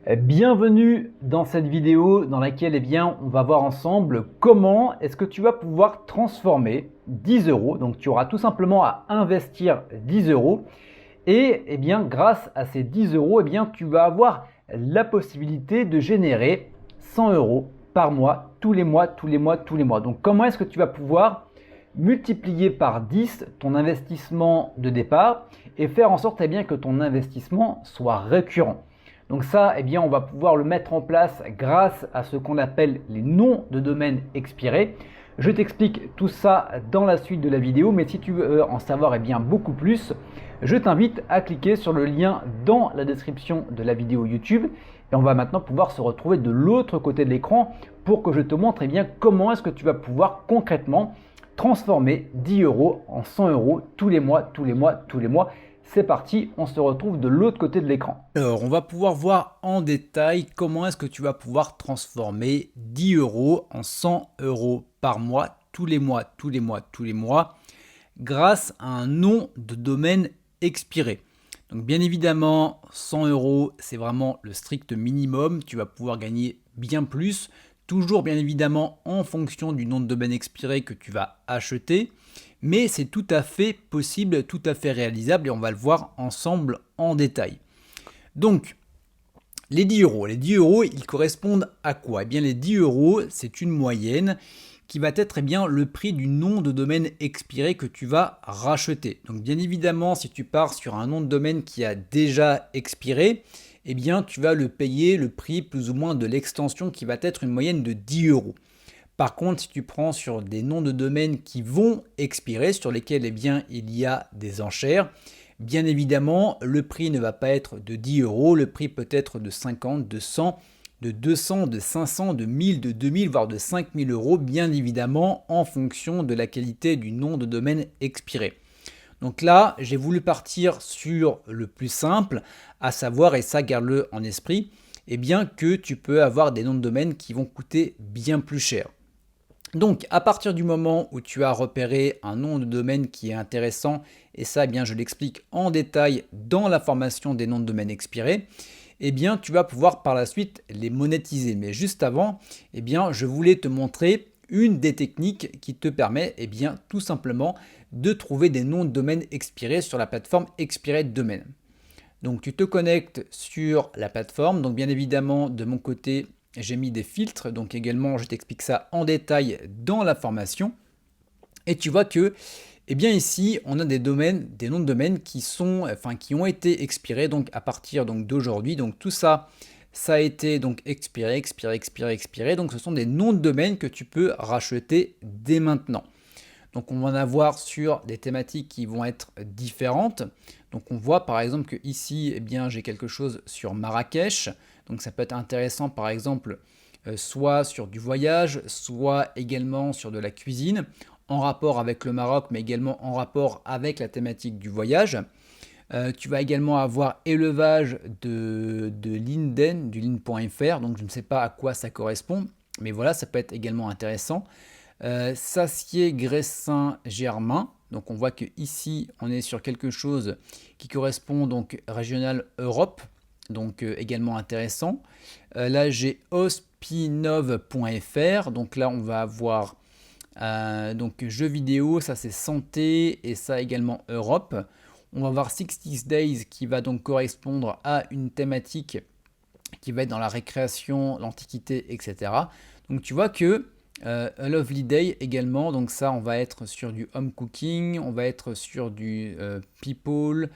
Bienvenue dans cette vidéo dans laquelle on va voir ensemble comment est-ce que tu vas pouvoir transformer 10 euros. Donc tu auras tout simplement à investir 10 euros et grâce à ces 10 euros, tu vas avoir la possibilité de générer 100 euros par mois, tous les mois, tous les mois, tous les mois. Donc comment est-ce que tu vas pouvoir multiplier par 10 ton investissement de départ et faire en sorte que ton investissement soit récurrent. Donc ça, on va pouvoir le mettre en place grâce à ce qu'on appelle les noms de domaine expirés. Je t'explique tout ça dans la suite de la vidéo, mais si tu veux en savoir beaucoup plus, je t'invite à cliquer sur le lien dans la description de la vidéo YouTube. Et on va maintenant pouvoir se retrouver de l'autre côté de l'écran pour que je te montre comment est-ce que tu vas pouvoir concrètement transformer 10 euros en 100 euros tous les mois, tous les mois, tous les mois. C'est parti, on se retrouve de l'autre côté de l'écran. Alors, on va pouvoir voir en détail comment est-ce que tu vas pouvoir transformer 10 euros en 100 euros par mois, tous les mois, tous les mois, tous les mois, grâce à un nom de domaine expiré. Donc bien évidemment, 100 euros, c'est vraiment le strict minimum. Tu vas pouvoir gagner bien plus, toujours bien évidemment en fonction du nom de domaine expiré que tu vas acheter. Mais c'est tout à fait possible, tout à fait réalisable et on va le voir ensemble en détail. Donc, les 10 euros. Les 10 euros, ils correspondent à quoi? Eh bien, les 10 euros, c'est une moyenne qui va être le prix du nom de domaine expiré que tu vas racheter. Donc, bien évidemment, si tu pars sur un nom de domaine qui a déjà expiré, tu vas le payer le prix plus ou moins de l'extension qui va être une moyenne de 10 euros. Par contre, si tu prends sur des noms de domaine qui vont expirer, sur lesquels il y a des enchères, bien évidemment, le prix ne va pas être de 10 euros, le prix peut être de 50, de 100, de 200, de 500, de 1000, de 2000, voire de 5000 euros, bien évidemment, en fonction de la qualité du nom de domaine expiré. Donc là, j'ai voulu partir sur le plus simple, à savoir, et ça garde-le en esprit, que tu peux avoir des noms de domaine qui vont coûter bien plus cher. Donc, à partir du moment où tu as repéré un nom de domaine qui est intéressant, et ça, je l'explique en détail dans la formation des noms de domaine expirés, tu vas pouvoir par la suite les monétiser. Mais juste avant, je voulais te montrer une des techniques qui te permet, tout simplement, de trouver des noms de domaine expirés sur la plateforme Expiré Domaine. Donc, tu te connectes sur la plateforme. Donc, bien évidemment, de mon côté, j'ai mis des filtres, donc également je t'explique ça en détail dans la formation. Et tu vois que, ici, on a des domaines, des noms de domaine qui ont été expirés donc à partir d'aujourd'hui. Donc tout ça, ça a été donc expiré. Donc ce sont des noms de domaine que tu peux racheter dès maintenant. Donc on va en avoir sur des thématiques qui vont être différentes. Donc on voit par exemple que ici, j'ai quelque chose sur Marrakech. Donc ça peut être intéressant par exemple soit sur du voyage, soit également sur de la cuisine, en rapport avec le Maroc, mais également en rapport avec la thématique du voyage. Tu vas également avoir élevage de linden, du lind.fr, donc je ne sais pas à quoi ça correspond, mais voilà, ça peut être également intéressant. Sacier Gressin Germain, donc on voit que ici on est sur quelque chose qui correspond donc régional Europe, donc également intéressant. Là j'ai hospinov.fr, donc là on va avoir donc jeux vidéo, ça c'est santé et ça également Europe. On va voir 60 Days qui va donc correspondre à une thématique qui va être dans la récréation, l'antiquité, etc. Donc tu vois que A Lovely Day également, donc ça on va être sur du home cooking, on va être sur du people,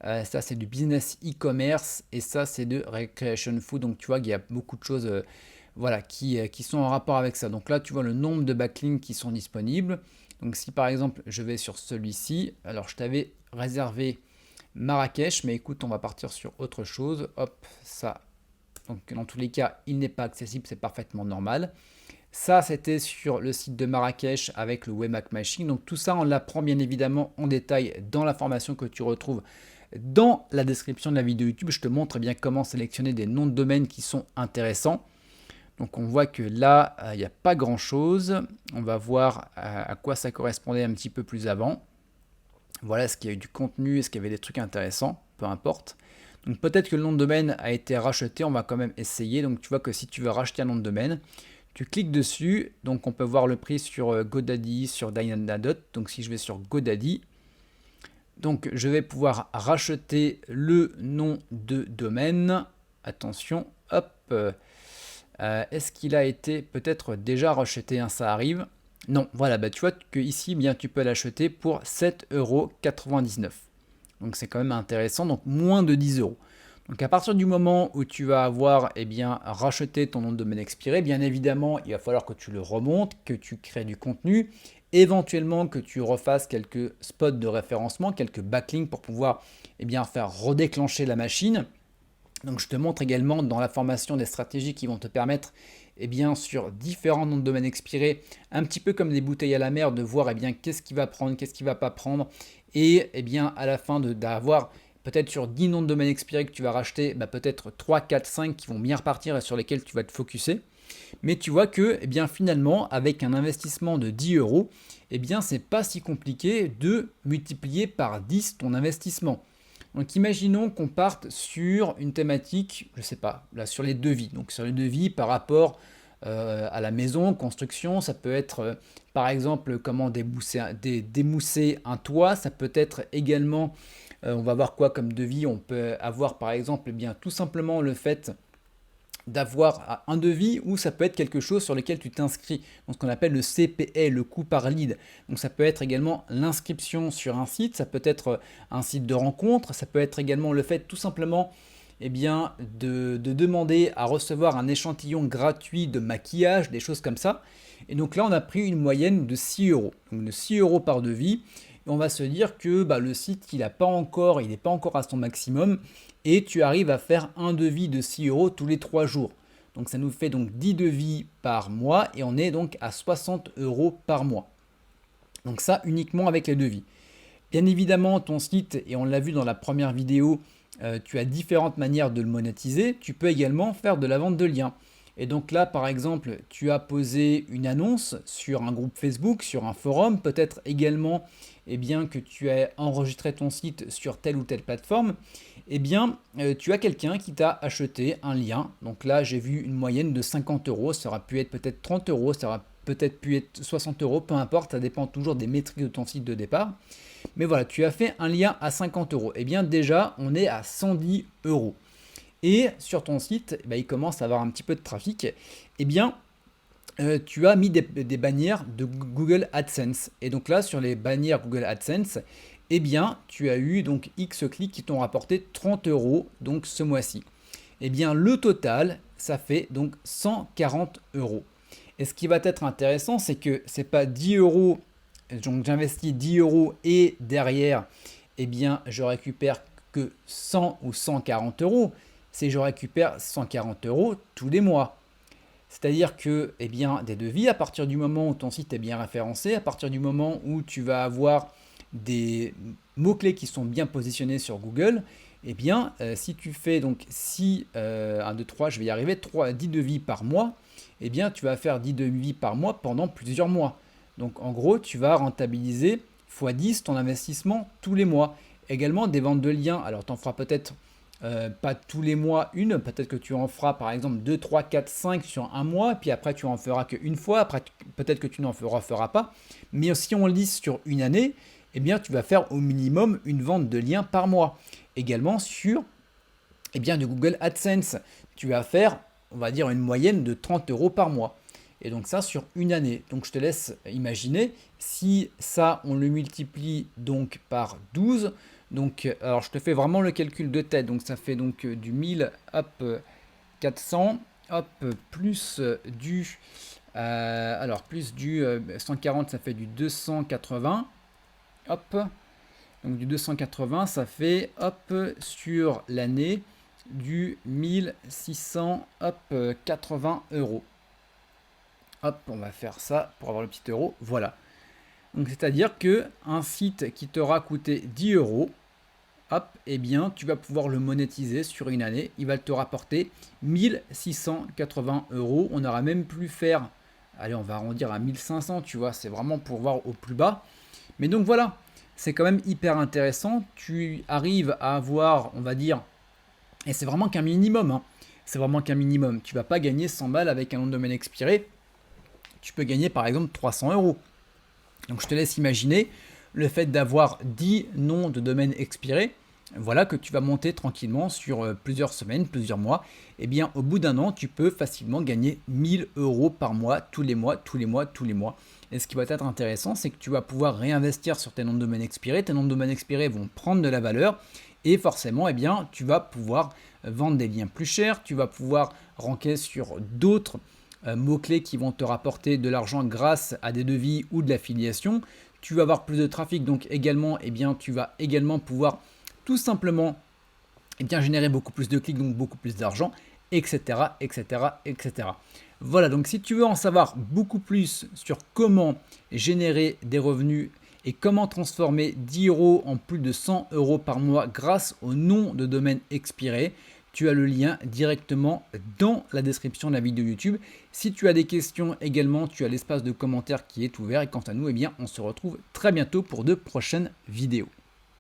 ça c'est du business e-commerce et ça c'est de recreation food, donc tu vois qu'il y a beaucoup de choses qui sont en rapport avec ça. Donc là tu vois le nombre de backlinks qui sont disponibles. Donc si par exemple je vais sur celui-ci, alors je t'avais réservé Marrakech, mais écoute on va partir sur autre chose, hop ça, donc dans tous les cas il n'est pas accessible, c'est parfaitement normal. Ça, c'était sur le site de Marrakech avec le Webmack Machine. Donc tout ça, on l'apprend bien évidemment en détail dans la formation que tu retrouves dans la description de la vidéo YouTube. Je te montre comment sélectionner des noms de domaine qui sont intéressants. Donc on voit que là, il n'y a pas grand-chose. On va voir à quoi ça correspondait un petit peu plus avant. Voilà, est-ce qu'il y a eu du contenu, est-ce qu'il y avait des trucs intéressants, peu importe. Donc peut-être que le nom de domaine a été racheté, on va quand même essayer. Donc tu vois que si tu veux racheter un nom de domaine, tu cliques dessus, donc on peut voir le prix sur GoDaddy, sur Dynadot. Donc si je vais sur GoDaddy, donc je vais pouvoir racheter le nom de domaine. Attention, hop. Est-ce qu'il a été peut-être déjà racheté, hein, ça arrive. Non, voilà, bah, tu vois que ici, bien, tu peux l'acheter pour 7,99 €. Donc c'est quand même intéressant, donc moins de 10 euros. Donc à partir du moment où tu vas avoir racheté ton nom de domaine expiré, bien évidemment, il va falloir que tu le remontes, que tu crées du contenu, éventuellement que tu refasses quelques spots de référencement, quelques backlinks pour pouvoir faire redéclencher la machine. Donc je te montre également dans la formation des stratégies qui vont te permettre sur différents noms de domaine expirés, un petit peu comme des bouteilles à la mer, de voir qu'est-ce qui va prendre, qu'est-ce qui ne va pas prendre. Et à la fin d'avoir peut-être sur 10 noms de domaine expirés que tu vas racheter, peut-être 3, 4, 5 qui vont bien repartir et sur lesquels tu vas te focuser. Mais tu vois que finalement, avec un investissement de 10 euros, c'est pas si compliqué de multiplier par 10 ton investissement. Donc imaginons qu'on parte sur une thématique, je sais pas, là sur les devis. Donc sur les devis par rapport à la maison, construction, ça peut être par exemple comment démousser un toit, ça peut être également, on va voir quoi comme devis, on peut avoir par exemple tout simplement le fait d'avoir un devis, ou ça peut être quelque chose sur lequel tu t'inscris, donc ce qu'on appelle le CPL, le coût par lead. Donc ça peut être également l'inscription sur un site, ça peut être un site de rencontre, ça peut être également le fait tout simplement de demander à recevoir un échantillon gratuit de maquillage, des choses comme ça. Et donc là on a pris une moyenne de 6 euros, donc de 6 euros par devis. Et on va se dire que le site il n'est pas encore à son maximum, et tu arrives à faire un devis de 6 euros tous les 3 jours. Donc ça nous fait donc 10 devis par mois, et on est donc à 60 euros par mois. Donc ça uniquement avec les devis. Bien évidemment ton site, et on l'a vu dans la première vidéo, tu as différentes manières de le monétiser. Tu peux également faire de la vente de liens. Et donc là, par exemple, tu as posé une annonce sur un groupe Facebook, sur un forum, peut-être également que tu as enregistré ton site sur telle ou telle plateforme. Tu as quelqu'un qui t'a acheté un lien. Donc là, j'ai vu une moyenne de 50 euros. Ça aurait pu être peut-être 30 euros, ça aurait peut-être pu être 60 euros, peu importe, ça dépend toujours des métriques de ton site de départ. Mais voilà, tu as fait un lien à 50 euros. Déjà, on est à 110 euros. Et sur ton site, il commence à avoir un petit peu de trafic. Tu as mis des bannières de Google AdSense. Et donc là, sur les bannières Google AdSense, tu as eu donc X clics qui t'ont rapporté 30 euros donc ce mois-ci. Le total, ça fait donc 140 euros. Et ce qui va être intéressant, c'est que c'est pas 10 euros, donc j'investis 10 euros et derrière, je récupère que 100 ou 140 euros. C'est je récupère 140 euros tous les mois. C'est-à-dire que des devis, à partir du moment où ton site est bien référencé, à partir du moment où tu vas avoir des mots-clés qui sont bien positionnés sur Google, si tu fais donc 1, 2, 3, je vais y arriver, 10 devis par mois, tu vas faire 10 devis par mois pendant plusieurs mois. Donc en gros, tu vas rentabiliser x 10 ton investissement tous les mois. Également des ventes de liens, alors tu en feras peut-être pas tous les mois une, peut-être que tu en feras par exemple 2, 3, 4, 5 sur un mois, puis après tu en feras qu'une fois, après peut-être que tu n'en feras pas, mais si on lisse sur une année, tu vas faire au minimum une vente de liens par mois. Également sur du Google AdSense, tu vas faire, on va dire, une moyenne de 30 euros par mois. Et donc ça sur une année. Donc je te laisse imaginer, si ça on le multiplie donc par 12, donc alors je te fais vraiment le calcul de tête, donc ça fait donc du 1000, hop, 400, hop, plus du, plus du 140, ça fait du 280, hop, donc du 280, ça fait, hop, sur l'année, du 1600, hop, 80 euros. Hop, on va faire ça pour avoir le petit euro, voilà. Donc c'est-à-dire que un site qui t'aura coûté 10 euros, hop, tu vas pouvoir le monétiser sur une année. Il va te rapporter 1680 euros. On n'aura même plus faire, allez, on va arrondir à 1500, tu vois, c'est vraiment pour voir au plus bas. Mais donc voilà, c'est quand même hyper intéressant. Tu arrives à avoir, on va dire, Et c'est vraiment qu'un minimum, hein. C'est vraiment qu'un minimum. Tu vas pas gagner 100 balles avec un nom de domaine expiré. Tu peux gagner par exemple 300 euros. Donc je te laisse imaginer le fait d'avoir 10 noms de domaine expirés. Voilà que tu vas monter tranquillement sur plusieurs semaines, plusieurs mois. Et bien au bout d'un an, tu peux facilement gagner 1000 euros par mois, tous les mois, tous les mois, tous les mois. Et ce qui va être intéressant, c'est que tu vas pouvoir réinvestir sur tes noms de domaine expirés. Tes noms de domaine expirés vont prendre de la valeur. Et forcément, eh bien, tu vas pouvoir vendre des liens plus chers. Tu vas pouvoir ranker sur d'autres mots-clés qui vont te rapporter de l'argent grâce à des devis ou de l'affiliation. Tu vas avoir plus de trafic, donc également, eh bien, tu vas également pouvoir tout simplement générer beaucoup plus de clics, donc beaucoup plus d'argent, etc., etc., etc. Voilà, donc si tu veux en savoir beaucoup plus sur comment générer des revenus et comment transformer 10 euros en plus de 100 euros par mois grâce au nom de domaine expiré, tu as le lien directement dans la description de la vidéo YouTube. Si tu as des questions également, tu as l'espace de commentaires qui est ouvert. Et quant à nous, eh bien, on se retrouve très bientôt pour de prochaines vidéos.